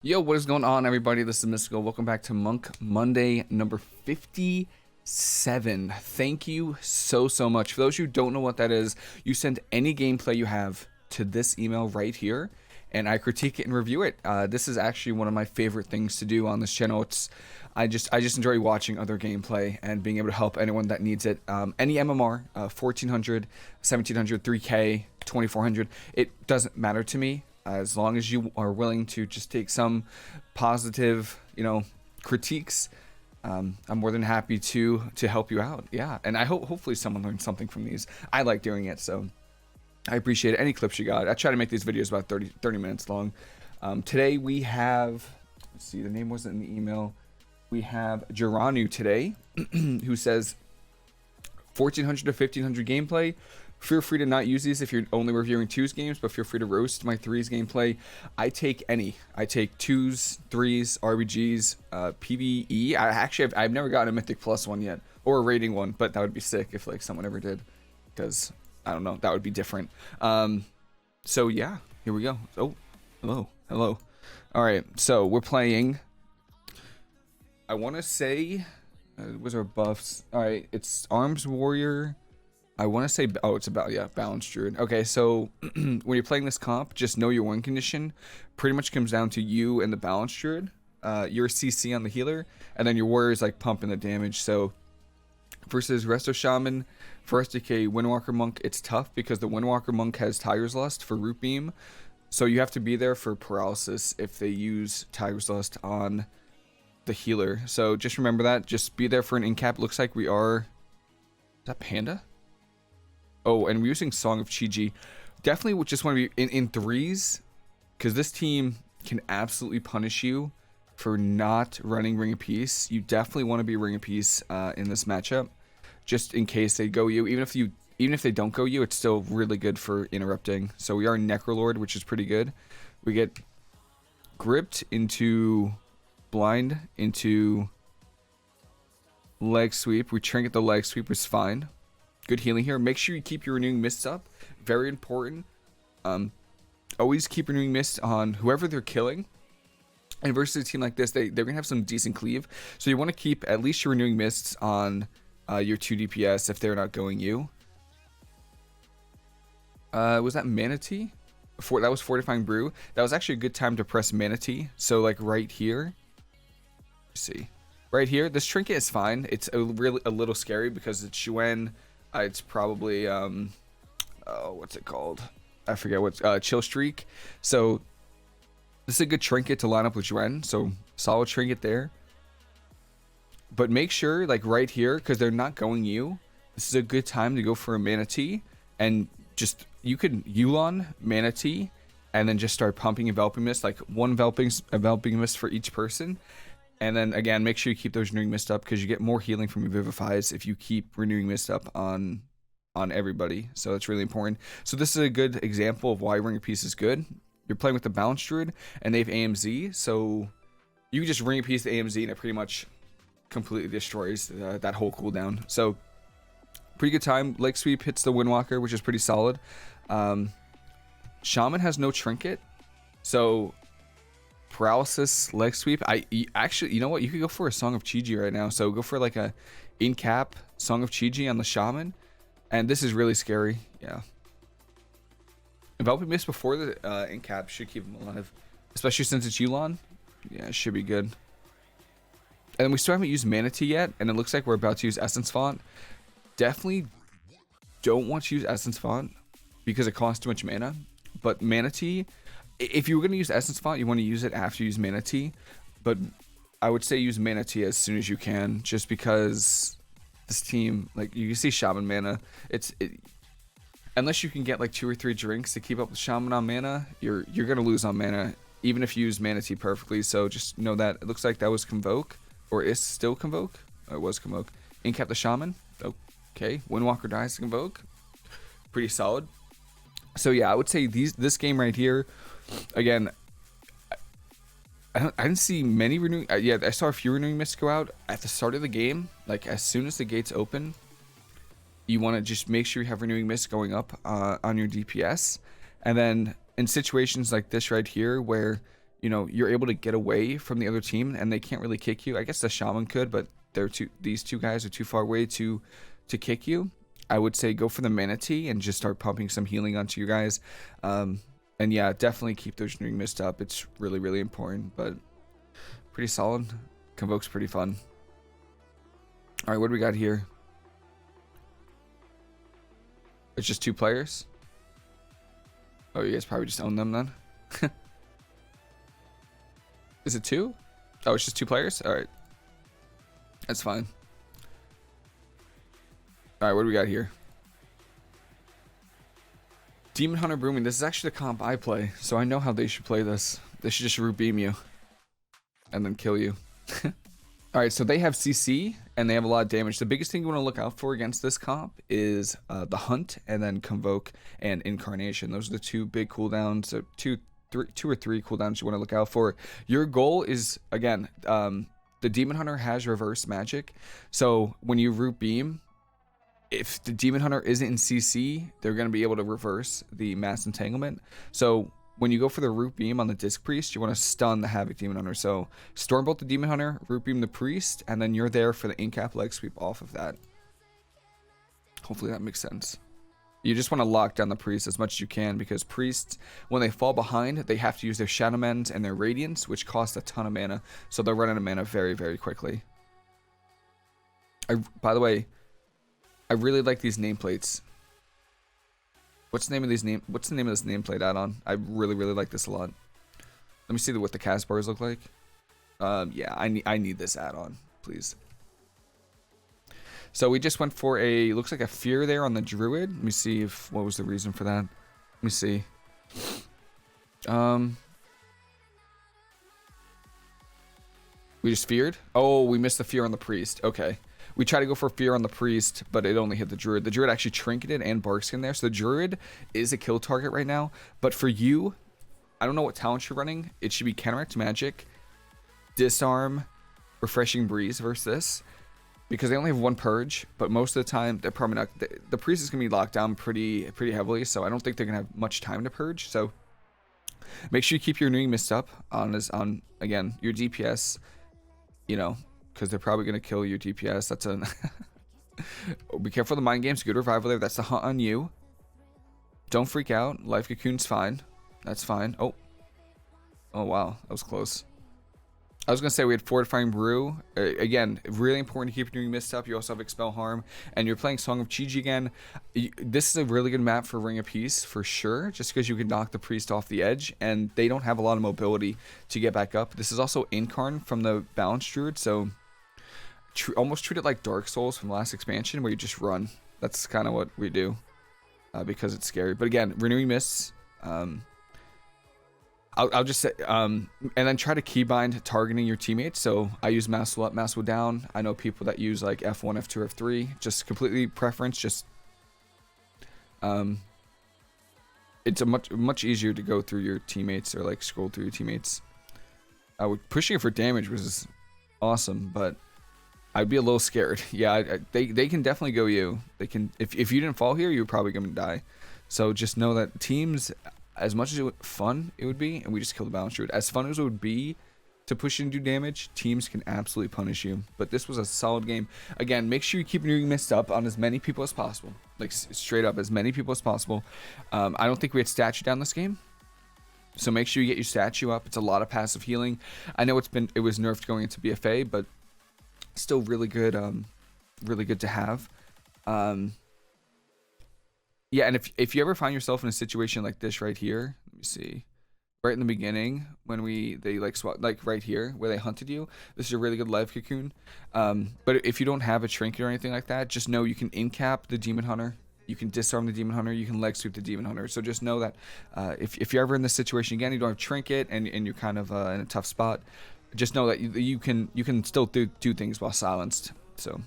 Yo, what is going on, everybody? This is Mystical. Welcome back to Monk Monday number 57. Thank you so much. For those who don't know what that is, you send any gameplay you have to this email right here, and I critique it and review it. This is actually one of my favorite things to do on this channel. I just enjoy watching other gameplay and being able to help anyone that needs it. Any MMR, 1400, 1700, 3K, 2400, it doesn't matter to me. As long as you are willing to just take some positive, critiques, I'm more than happy to help you out. Yeah, and I hopefully someone learned something from these. I like doing it, so I appreciate it. Any clips you got. I try to make these videos about 30 minutes long. Today we have, let's see, the name wasn't in the email. We have Jiranu today, who says 1400 to 1500 gameplay. Feel free to not use these if you're only reviewing 2s games, but feel free to roast my 3s gameplay. I take any. I take 2s, 3s, RBGs, PvE. I've never gotten a Mythic Plus one yet, or a rating one, but that would be sick if someone ever did, because I don't know, that would be different. So yeah, here we go. Oh, hello. All right, so we're playing. I want to say, what's our buffs? All right, it's Arms Warrior. I want to say, oh, it's about, yeah, Balanced Druid. Okay, so when you're playing this comp, just know your win condition pretty much comes down to you and the Balanced Druid. Your CC on the healer, and then your warrior is pumping the damage. So versus Resto Shaman, for SDK Windwalker Monk, it's tough because the Windwalker Monk has Tiger's Lust for Root Beam. So you have to be there for Paralysis if they use Tiger's Lust on the healer. So just remember that. Just be there for an in-cap. Looks like we are... Is that Panda? Oh, and we're using Song of Chi-Ji. Definitely just want to be in 3s, because this team can absolutely punish you for not running Ring of Peace. You definitely want to be Ring of Peace in this matchup, just in case they go you. Even if they don't go you, it's still really good for interrupting. So we are Necrolord, which is pretty good. We get gripped into blind into leg sweep. We trinket the leg sweep, was fine. Good healing here. Make sure you keep your renewing mists up. Very important. Always keep renewing mists on whoever they're killing. And versus a team like this, they're gonna have some decent cleave. So you want to keep at least your renewing mists on your 2 DPS if they're not going you. Was that Manatee? That was Fortifying Brew. That was actually a good time to press Manatee. So right here. Let's see. Right here, this trinket is fine. It's a little scary because it's Xuen. It's probably what's it called? I forget what's Chill Streak. So this is a good trinket to line up with Jiranu. So solid trinket there. But make sure right here, because they're not going you. This is a good time to go for a Manatee, and just you can Yulon Manatee, and then just start pumping Enveloping Mist, one Enveloping Mist for each person. And then again, make sure you keep those renewing mist up, because you get more healing from your Vivifies if you keep renewing mist up on everybody. So it's really important. So this is a good example of why Ring of Peace is good. You're playing with the Balanced Druid, and they have AMZ, so you can just Ring of Peace the AMZ, and it pretty much completely destroys that whole cooldown. So pretty good time. Leg sweep hits the Windwalker, which is pretty solid. Shaman has no trinket, so Paralysis, leg sweep. Actually, you know what? You could go for a Song of Chi-Ji right now. So go for a in-cap Song of Chi-Ji on the Shaman. And this is really scary. Yeah. Enveloping Mist before the in-cap should keep him alive. Especially since it's Yulon. Yeah, it should be good. And then we still haven't used Manatee yet. And it looks like we're about to use Essence Font. Definitely don't want to use Essence Font because it costs too much mana. But Manatee... If you were going to use Essence Font, you want to use it after you use Manatee. But I would say use Manatee as soon as you can, just because this team, you can see Shaman mana. Unless you can get 2 or 3 drinks to keep up with Shaman on mana, you're going to lose on mana, even if you use Manatee perfectly. So just know that. It looks like that was Convoke, or is still Convoke. Oh, it was Convoke. Incap the Shaman. Okay. Windwalker dies to Convoke. Pretty solid. So yeah, I would say this game right here. Again, I didn't see many renewing. Yeah, I saw a few renewing mists go out at the start of the game. As soon as the gates open, you want to just make sure you have renewing mists going up on your DPS, and then in situations like this right here where you know, you're able to get away from the other team and they can't really kick you. I guess the shaman could, but these two guys are too far away to kick you. I would say go for the manatee and just start pumping some healing onto you guys. And yeah, definitely keep those renewing mist up. It's really, really important, but pretty solid. Convoke's pretty fun. All right, what do we got here? It's just 2 players. Oh, you guys probably just own them then. Is it 2? Oh, it's just 2 players? All right. That's fine. All right, what do we got here? Demon Hunter Brooming. This is actually the comp I play, so I know how they should play this. They should just root beam you and then kill you. All right, so they have CC and they have a lot of damage. The biggest thing you want to look out for against this comp is the Hunt and then Convoke and Incarnation. Those are the 2 big cooldowns. So 2 or 3 cooldowns you want to look out for. Your goal is, again, the Demon Hunter has reverse magic. So when you root beam, if the Demon Hunter isn't in CC, they're going to be able to reverse the mass entanglement. So when you go for the root beam on the Disc Priest, you want to stun the Havoc Demon Hunter. So Stormbolt the Demon Hunter, root beam the Priest, and then you're there for the Incap leg sweep off of that. Hopefully that makes sense. You just want to lock down the Priest as much as you can, because Priests, when they fall behind, they have to use their Shadow Mends and their Radiance, which cost a ton of mana. So they'll run out of mana very, very quickly. By the way, I really like these nameplates. What's the name of this nameplate add-on? I really, really like this a lot. Let me see what the cast bars look like. Yeah, I need this add-on, please. So we just went for a, looks like a fear there on the Druid. Let me see what was the reason for that. Let me see. We just feared? Oh, we missed the fear on the Priest. Okay. We tried to go for fear on the Priest, but it only hit the Druid. The Druid actually trinketed and Barkskin there. So the Druid is a kill target right now. But for you, I don't know what talent you're running. It should be Counteract Magic, Disarm, Refreshing Breeze versus this. Because they only have 1 Purge, but most of the time, they're probably not... The Priest is going to be locked down pretty heavily, so I don't think they're going to have much time to Purge. So make sure you keep your renewing mist up on again, your DPS, you know, because they're probably going to kill your DPS. That's a... Be careful of the mind games. Good revival there. That's the hunt on you. Don't freak out. Life Cocoon's fine. That's fine. Oh. Oh, wow. That was close. I was going to say we had Fortifying Brew. Again, really important to keep your mist up. You also have Expel Harm. And you're playing Song of Chi-Ji again. This is a really good map for Ring of Peace, for sure. Just because you can knock the Priest off the edge. And they don't have a lot of mobility to get back up. This is also Incarn from the Balance Druid. So almost treat it like Dark Souls from the last expansion, where you just run. That's kind of what we do. Because it's scary. But again, Renewing Mists... I'll just say, and then try to keybind targeting your teammates. So I use Masswell up, Masswell down. I know people that use like F1, F2, F3. Just completely preference. Just, it's a much easier to go through your teammates or like scroll through your teammates. Pushing it for damage was awesome, but I'd be a little scared. Yeah, they can definitely go you. They can if you didn't fall here, you're probably gonna die. So just know that teams. As much as fun it would be, and we just killed the Balance Druid, as fun as it would be to push and do damage, teams can absolutely punish you. But this was a solid game. Again, make sure you keep your mist up on as many people as possible. Like, straight up, as many people as possible. I don't think we had statue down this game. So make sure you get your statue up. It's a lot of passive healing. I know it was nerfed going into BFA, but still really good to have. Yeah, and if you ever find yourself in a situation like this right here, let me see, right in the beginning when they like swap, like right here where they hunted you, this is a really good live cocoon. But if you don't have a trinket or anything like that, just know you can incap the Demon Hunter, you can disarm the Demon Hunter, you can leg sweep the Demon Hunter. So just know that if you're ever in this situation again, you don't have trinket and you're kind of in a tough spot, just know that you can still do things while silenced. So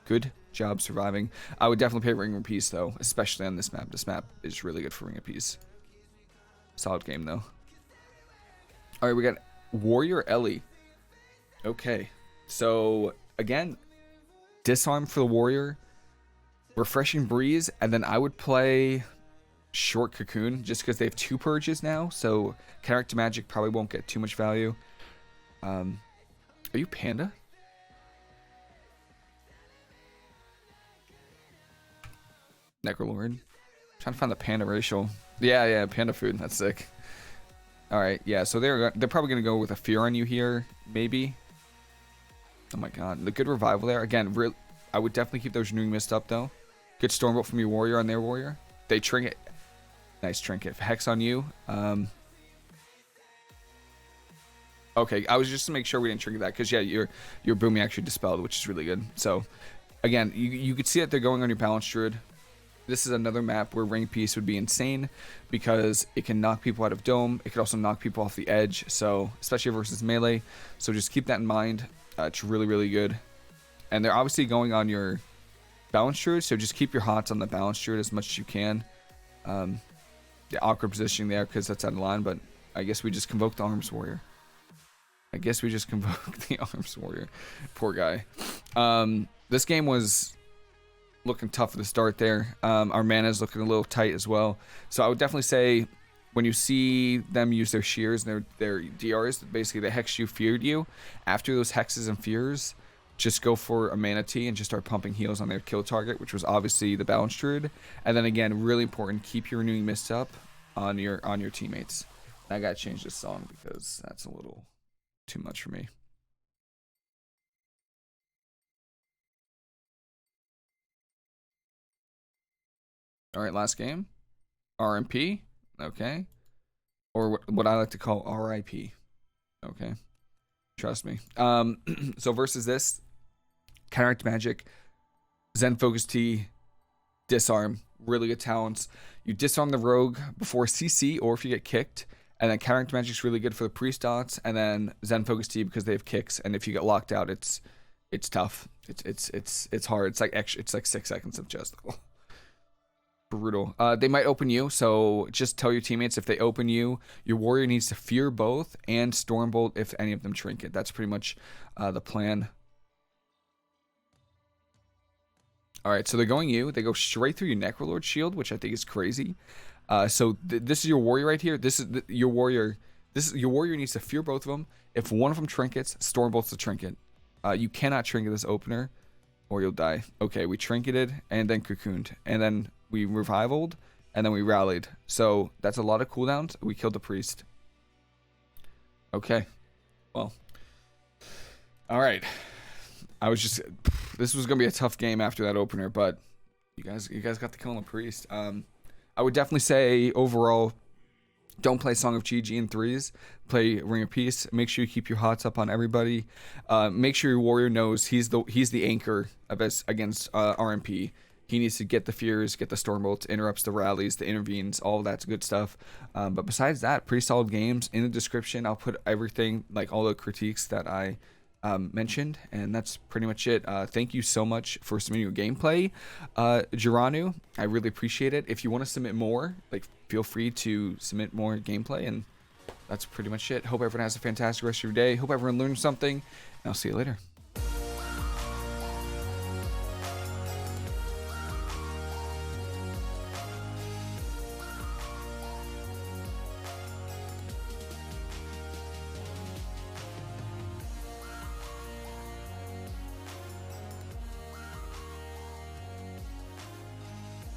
good job surviving. I would definitely play Ring of Peace though, especially on this map. This map is really good for Ring of Peace. Solid game though. All right, we got Warrior Ellie. Okay, so again, disarm for the Warrior, Refreshing Breeze, and then I would play short Cocoon just because they have 2 purges now, so character magic probably won't get too much value. Are you Panda? Necrolord. Trying to find the Panda racial. Yeah, Panda food. That's sick. All right, yeah. So they're probably gonna go with a fear on you here, maybe. Oh my god, the good revival there again. I would definitely keep those renewing mist up though. Good Stormbolt from your warrior on their warrior. They trinket. Nice trinket. Hex on you. Okay, I was just to make sure we didn't trigger that because yeah, your Boomy actually dispelled, which is really good. So again, you could see that they're going on your Balance Druid. This is another map where Ring Piece would be insane because it can knock people out of Dome. It could also knock people off the edge. So especially versus melee. So just keep that in mind. It's really, really good. And they're obviously going on your Balance Druid. So just keep your hots on the Balance Druid as much as you can. The awkward positioning there because that's out of line. But I guess we just convoke the Arms Warrior. Poor guy. This game was looking tough at the start there. Our mana is looking a little tight as well. So I would definitely say when you see them use their shears and their DRs, basically they hex you, feared you. After those hexes and fears, just go for a Mana Tea and just start pumping heals on their kill target, which was obviously the Balance Druid. And then again, really important, keep your renewing mist up on your teammates. I gotta change this song because that's a little too much for me. All right, last game. RMP. Okay. Or what I like to call RIP. Okay. Trust me. So versus this, Counteract Magic, Zen Focus Tea, Disarm. Really good talents. You disarm the rogue before CC or if you get kicked. And then Counteract Magic's really good for the priest dots. And then Zen Focus Tea because they have kicks. And if you get locked out, it's tough. It's hard. It's like 6 seconds of just brutal. They might open you, so just tell your teammates if they open you, your warrior needs to fear both and Stormbolt if any of them trinket. That's pretty much the plan. All right, so they're going you. They go straight through your Necrolord shield, which I think is crazy. So this is your warrior right here. This is your warrior. Your warrior needs to fear both of them. If one of them trinkets, Stormbolt's the trinket. You cannot trinket this opener, or you'll die. Okay, we trinketed and then cocooned, and then we revivaled, and then we rallied. So that's a lot of cooldowns. We killed the priest. Okay, well, all right. This was gonna be a tough game after that opener, but you guys got the kill on the priest. I would definitely say overall, don't play Song of GG in 3s. Play Ring of Peace. Make sure you keep your hots up on everybody. Make sure your warrior knows he's the anchor against RMP. He needs to get the fears, get the Stormbolt, interrupts the rallies, the intervenes, all that's good stuff. But besides that, pretty solid games. In the description, I'll put everything, like all the critiques that I mentioned, and that's pretty much it. Thank you so much for submitting your gameplay, Jiranu. I really appreciate it. If you want to submit more, like, feel free to submit more gameplay, and that's pretty much it. Hope everyone has a fantastic rest of your day. Hope everyone learned something, and I'll see you later.